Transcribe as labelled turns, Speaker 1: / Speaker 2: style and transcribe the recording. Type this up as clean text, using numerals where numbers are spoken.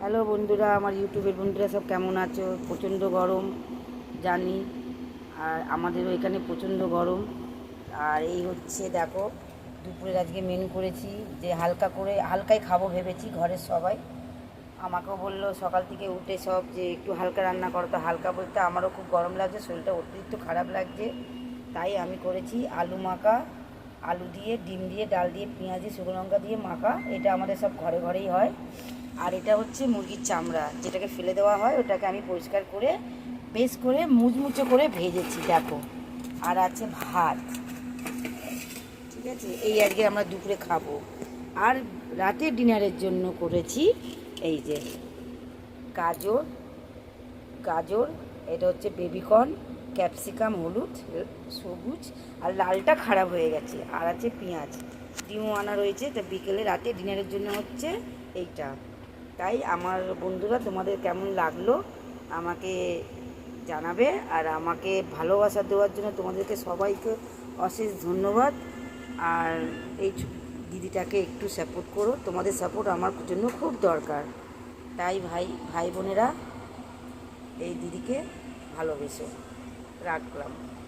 Speaker 1: Hello বন্ধুরা, আমার ইউটিউবের বন্ধুরা সব কেমন আছো? প্রচণ্ড গরম জানি, আর আমাদেরও এখানে প্রচণ্ড গরম। আর এই হচ্ছে দেখো, দুপুরের আজকে মেনু করেছি যে হালকাই খাবো ভেবেছি। ঘরের সবাই আমাকেও বললো সকাল থেকে উঠে সব যে একটু হালকা রান্না করো, তো হালকা বলতে আমারও খুব গরম লাগছে, শরীরটা অতিরিক্ত খারাপ লাগছে। তাই আমি করেছি আলু মাখা, আলু দিয়ে ডিম দিয়ে ডাল দিয়ে পেঁয়াজ দিয়ে শুকনো লঙ্কা দিয়ে মাখা। এটা আমাদের সব ঘরে ঘরেই হয়। আর এটা হচ্ছে মুরগির চামড়া, যেটাকে ফেলে দেওয়া হয়, ওটাকে আমি পরিষ্কার করে বেশ করে মুচমুচে করে ভেজেছি দেখো। আর আছে ভাত, ঠিক আছে। এই আজকে আমরা দুপুরে খাবো। আর রাতের ডিনারের জন্য করেছি এই যে গাজর, গাজর এটা হচ্ছে বেবিকর্ন, ক্যাপসিকাম হলুদ সবুজ, আর লালটা খারাপ হয়ে গেছে, আর আছে পেঁয়াজ, ডিমও আনা রয়েছে। তা বিকেলে রাতে ডিনারের জন্য হচ্ছে এইটা। তাই আমার বন্ধুরা, তোমাদের কেমন লাগলো আমাকে জানাবে। আর আমাকে ভালোবাসা দেওয়ার জন্য তোমাদেরকে সবাইকে অশেষ ধন্যবাদ। আর এই দিদিটাকে একটু সাপোর্ট করো, তোমাদের সাপোর্ট আমার জন্য খুব দরকার। তাই ভাই বোনেরা, এই দিদিকে ভালোবেসো। রাখলাম।